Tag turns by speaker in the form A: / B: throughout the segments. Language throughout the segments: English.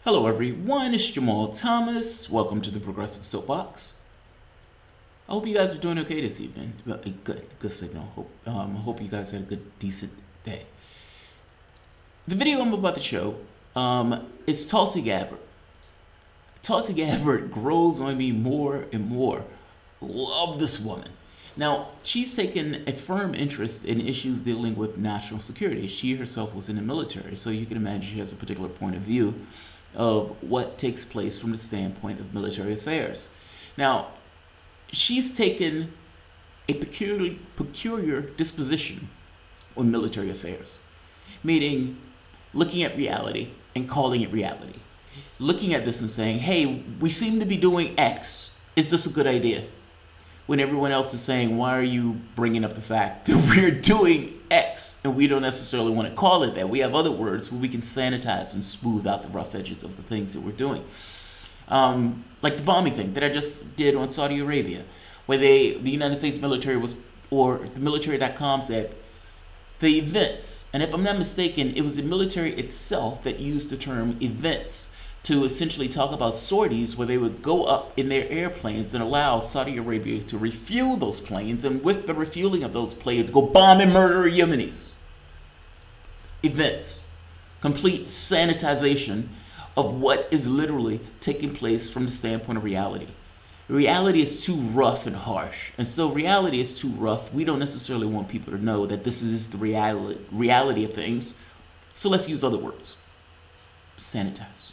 A: Hello everyone, it's Jamarl Thomas. Welcome to the Progressive Soapbox. I hope you guys are doing okay this evening. Good signal. Hope you guys had a good, decent day. The video I'm about to show is Tulsi Gabbard. Tulsi Gabbard grows on me more and more. Love this woman. Now, she's taken a firm interest in issues dealing with national security. She herself was in the military, so you can imagine she has a particular point of view of what takes place from the standpoint of military affairs. Now, she's taken a peculiar disposition on military affairs, meaning looking at reality and calling it reality. Looking at this and saying, hey, we seem to be doing X. Is this a good idea? When everyone else is saying, why are you bringing up the fact that we're doing X and we don't necessarily want to call it that? We have other words where we can sanitize and smooth out the rough edges of the things that we're doing. Like the bombing thing that I just did on Saudi Arabia, where the United States military was, or the military.com said, the events, and if I'm not mistaken, it was the military itself that used the term events to essentially talk about sorties where they would go up in their airplanes and allow Saudi Arabia to refuel those planes, and with the refueling of those planes, go bomb and murder Yemenis. Events. Complete sanitization of what is literally taking place from the standpoint of reality. Reality is too rough and harsh. And so reality is too rough. We don't necessarily want people to know that this is the reality of things. So let's use other words. Sanitize.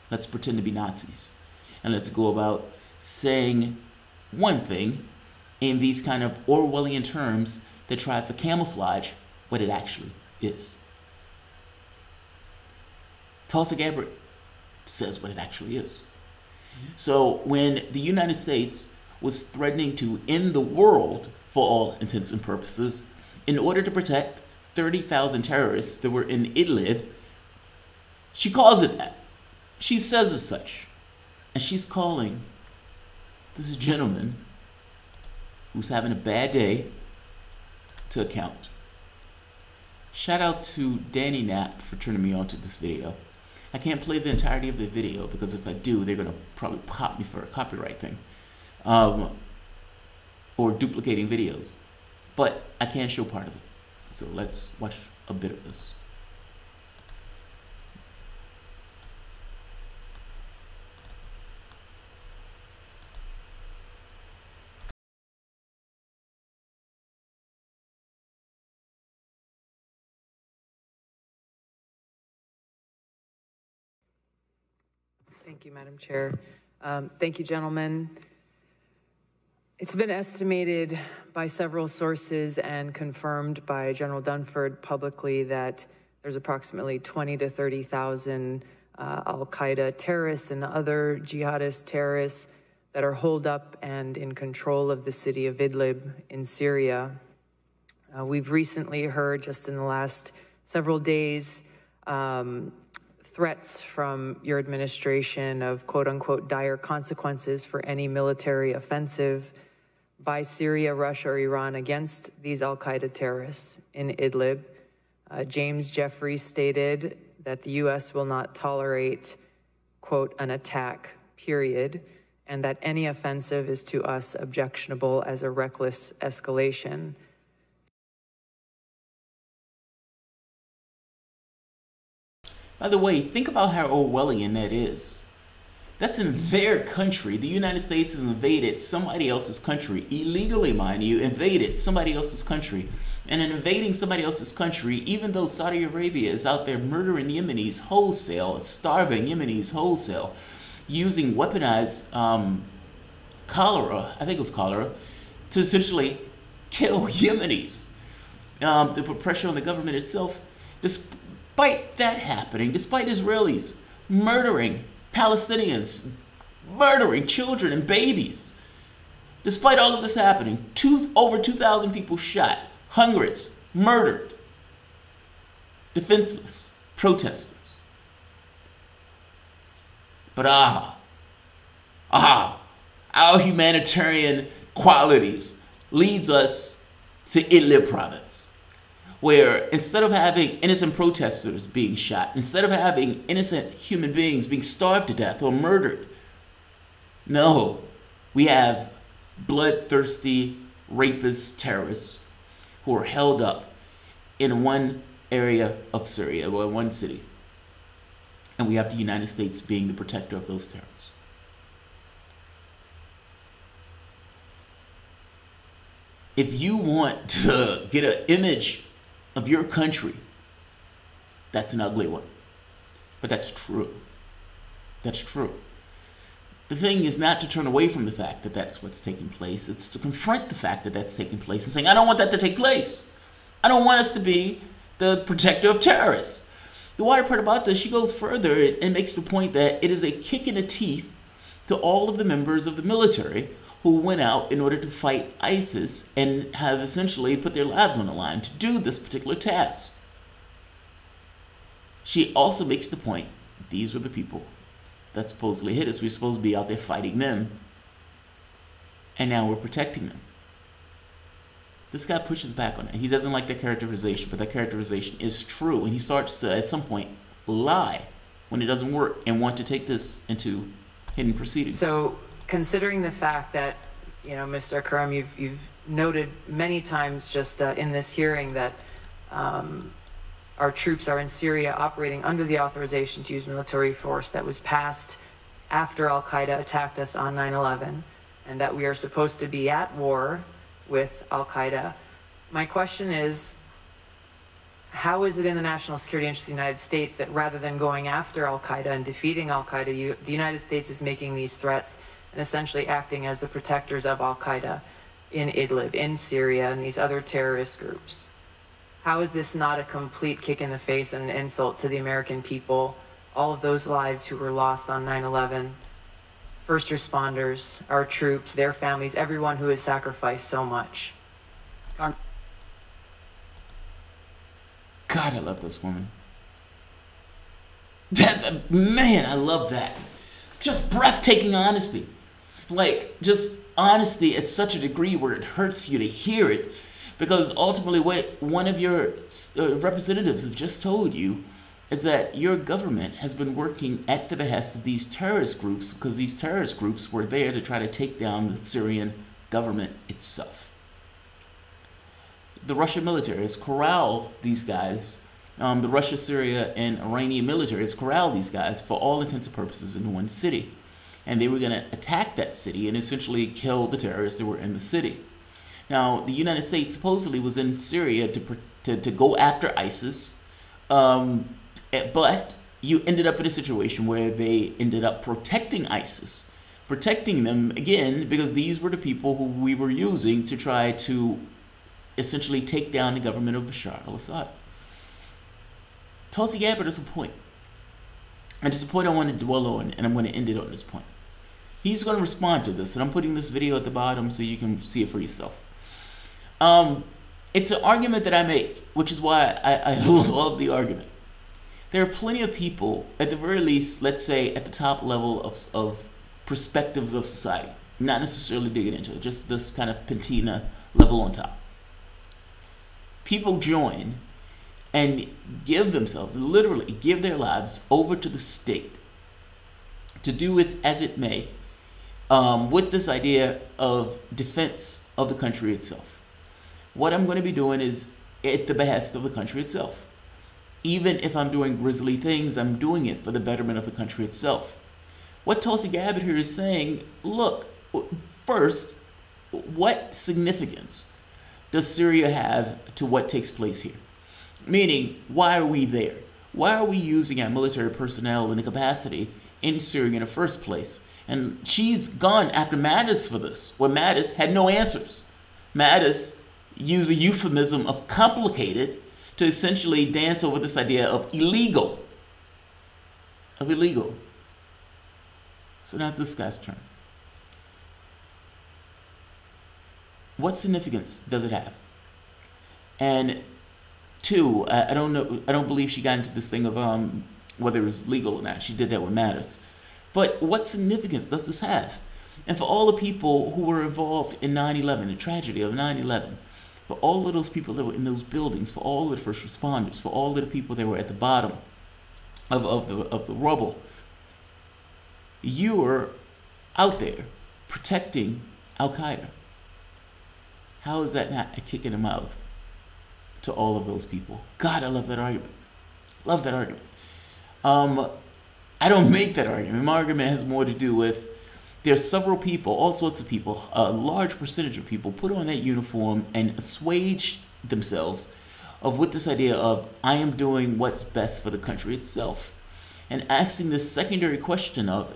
A: Let's pretend to be Nazis. And let's go about saying one thing in these kind of Orwellian terms that tries to camouflage what it actually is. Tulsi Gabbard says what it actually is. So when the United States was threatening to end the world for all intents and purposes, in order to protect 30,000 terrorists that were in Idlib, she calls it that. She says as such. And she's calling this gentleman who's having a bad day to account. Shout out to Danny Knapp for turning me on to this video. I can't play the entirety of the video because if I do, they're going to probably pop me for a copyright thing. Or duplicating videos. But I can show part of it. So let's watch a bit of this.
B: Thank you, Madam Chair. Thank you, gentlemen. It's been estimated by several sources and confirmed by General Dunford publicly that there's approximately 20 to 30,000 al-Qaeda terrorists and other jihadist terrorists that are holed up and in control of the city of Idlib in Syria. We've recently heard, just in the last several days, threats from your administration of quote-unquote dire consequences for any military offensive by Syria, Russia, or Iran against these al-Qaeda terrorists in Idlib. James Jeffrey stated that the U.S. will not tolerate, quote, an attack, period, and that any offensive is to us objectionable as a reckless escalation.
A: By the way, think about how Orwellian that is. That's in their country. The United States has invaded somebody else's country, illegally, mind you, invaded somebody else's country. And in invading somebody else's country, even though Saudi Arabia is out there murdering Yemenis wholesale and starving Yemenis wholesale, using weaponized cholera, I think it was cholera, to essentially kill Yemenis, to put pressure on the government itself. Despite that happening, despite Israelis murdering Palestinians, murdering children and babies, despite all of this happening, over 2,000 people shot, hundreds murdered, defenseless protesters. But our humanitarian qualities leads us to Idlib province, where instead of having innocent protesters being shot, instead of having innocent human beings being starved to death or murdered, no, we have bloodthirsty rapist terrorists who are held up in one area of Syria, or one city. And we have the United States being the protector of those terrorists. If you want to get an image of your country, that's an ugly one. But that's true. That's true. The thing is not to turn away from the fact that that's what's taking place. It's to confront the fact that that's taking place and saying, I don't want that to take place. I don't want us to be the protector of terrorists. The wider part about this, she goes further and makes the point that it is a kick in the teeth to all of the members of the military who went out in order to fight ISIS and have essentially put their lives on the line to do this particular task. She also makes the point, these were the people that supposedly hit us. We're supposed to be out there fighting them, and now we're protecting them. This guy pushes back on it. He doesn't like that characterization, but that characterization is true, and he starts to, at some point, lie when it doesn't work and want to take this into hidden proceedings.
B: So, considering the fact that, you know, Mr. Karam, you've noted many times just in this hearing that our troops are in Syria operating under the authorization to use military force that was passed after Al-Qaeda attacked us on 9/11, and that we are supposed to be at war with Al-Qaeda. My question is, how is it in the national security interest of the United States that rather than going after Al-Qaeda and defeating Al-Qaeda, the United States is making these threats and essentially acting as the protectors of Al-Qaeda in Idlib, in Syria, and these other terrorist groups? How is this not a complete kick in the face and an insult to the American people, all of those lives who were lost on 9/11, first responders, our troops, their families, everyone who has sacrificed so much?
A: God, I love this woman. Man, I love that. Just breathtaking honesty. Like, just honesty at such a degree where it hurts you to hear it. Because ultimately what one of your representatives have just told you is that your government has been working at the behest of these terrorist groups, because these terrorist groups were there to try to take down the Syrian government itself. The Russian military has corralled these guys. The Russia, Syria, and Iranian military has corralled these guys for all intents and purposes in one city. And they were going to attack that city and essentially kill the terrorists that were in the city. Now, the United States supposedly was in Syria to go after ISIS, but you ended up in a situation where they ended up protecting ISIS, protecting them, again, because these were the people who we were using to try to essentially take down the government of Bashar al-Assad. Tulsi Gabbard is a point. And it's a point I want to dwell on, and I'm going to end it on this point. He's going to respond to this, and I'm putting this video at the bottom so you can see it for yourself. It's an argument that I make, which is why I love the argument. There are plenty of people, at the very least, let's say at the top level of perspectives of society, not necessarily digging into it, just this kind of patina level on top. People join and give themselves, literally give their lives over to the state to do with as it may, with this idea of defense of the country itself. What I'm going to be doing is at the behest of the country itself. Even if I'm doing grisly things, I'm doing it for the betterment of the country itself. What Tulsi Gabbard here is saying, look, first, what significance does Syria have to what takes place here? Meaning, why are we there? Why are we using our military personnel in the capacity in Syria in the first place? And she's gone after Mattis for this, where Mattis had no answers. Mattis used a euphemism of complicated to essentially dance over this idea of illegal. So now it's this guy's turn. What significance does it have? And two, I don't believe she got into this thing of whether it was legal or not. She did that with Mattis. But what significance does this have? And for all the people who were involved in 9/11, the tragedy of 9/11, for all of those people that were in those buildings, for all of the first responders, for all of the people that were at the bottom of the rubble. You were out there protecting Al-Qaeda. How is that not a kick in the mouth to all of those people? God, I love that argument. Love that argument. I don't make that argument. My argument has more to do with there's several people, all sorts of people, a large percentage of people put on that uniform and assuage themselves with this idea of I am doing what's best for the country itself, and asking this secondary question of,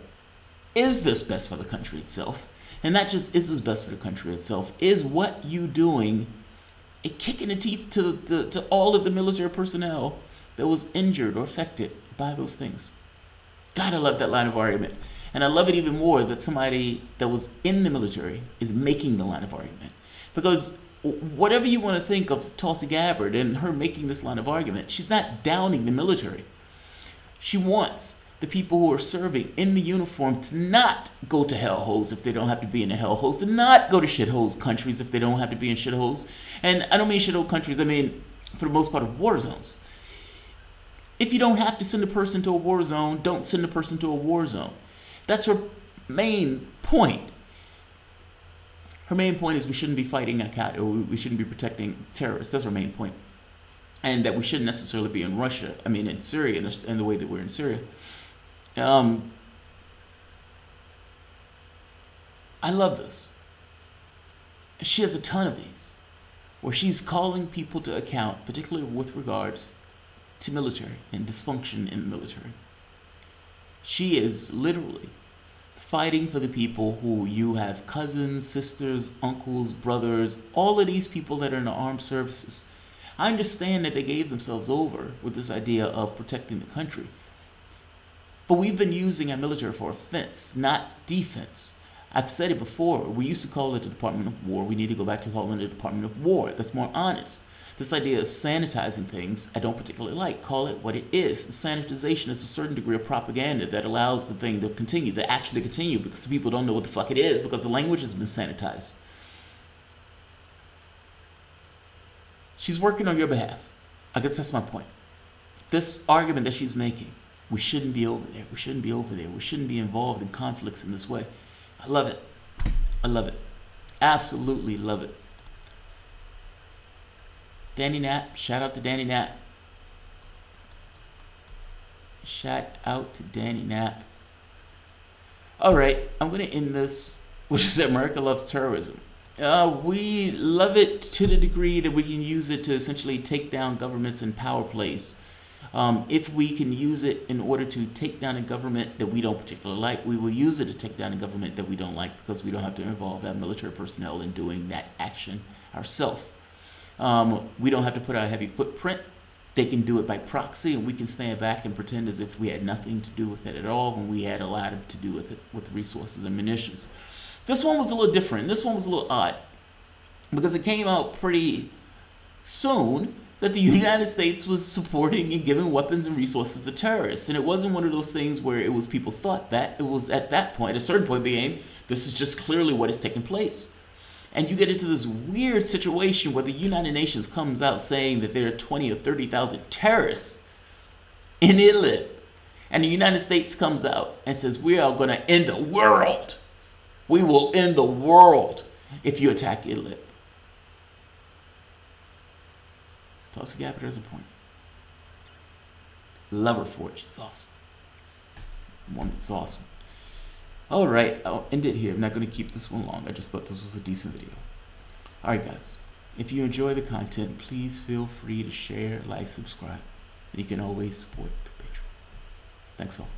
A: is this best for the country itself? And not just is this best for the country itself, is what you doing a kick in the teeth to all of the military personnel that was injured or affected by those things. God, I love that line of argument. And I love it even more that somebody that was in the military is making the line of argument. Because whatever you want to think of Tulsi Gabbard and her making this line of argument, she's not downing the military. She wants the people who are serving in the uniform to not go to hellholes if they don't have to be in the hellholes, to not go to shitholes countries if they don't have to be in shitholes. And I don't mean shithole countries, I mean, for the most part, of war zones. If you don't have to send a person to a war zone, don't send a person to a war zone. That's her main point. Her main point is we shouldn't be fighting Al-Qaeda, or we shouldn't be protecting terrorists. That's her main point. And that we shouldn't necessarily be in Russia, I mean in Syria, in the way that we're in Syria. I love this. She has a ton of these, where she's calling people to account, particularly with regards to military and dysfunction in the military. She is literally fighting for the people who you have cousins, sisters, uncles, brothers, all of these people that are in the armed services. I understand that they gave themselves over with this idea of protecting the country. But we've been using our military for offense, not defense. I've said it before. We used to call it the Department of War. We need to go back to calling it the Department of War. That's more honest. This idea of sanitizing things, I don't particularly like. Call it what it is. The sanitization is a certain degree of propaganda that allows the thing to continue, the action to continue, because people don't know what the fuck it is, because the language has been sanitized. She's working on your behalf. I guess that's my point. This argument that she's making, we shouldn't be over there. We shouldn't be over there. We shouldn't be involved in conflicts in this way. I love it. I love it. Absolutely love it. Danny Knapp. Shout out to Danny Knapp. Shout out to Danny Knapp. All right. I'm going to end this, which is that America loves terrorism. We love it to the degree that we can use it to essentially take down governments in power plays. If we can use it in order to take down a government that we don't particularly like, we will use it to take down a government that we don't like, because we don't have to involve our military personnel in doing that action ourselves. We don't have to put our heavy footprint. They can do it by proxy, and we can stand back and pretend as if we had nothing to do with it at all when we had a lot to do with it, with resources and munitions. This one was a little different. This one was a little odd, because it came out pretty soon that the United States was supporting and giving weapons and resources to terrorists. And it wasn't one of those things where it was people thought that. It was at that point, a certain point being, this is just clearly what is taking place. And you get into this weird situation where the United Nations comes out saying that there are 20 or 30,000 terrorists in Idlib. And the United States comes out and says, we are going to end the world. We will end the world if you attack Idlib. Tulsi Gabbard has a point. Love her for it. She's awesome. Woman's awesome. All right, I'll end it here. I'm not going to keep this one long. I just thought this was a decent video. All right, guys. If you enjoy the content, please feel free to share, like, subscribe. And you can always support the Patreon. Thanks all.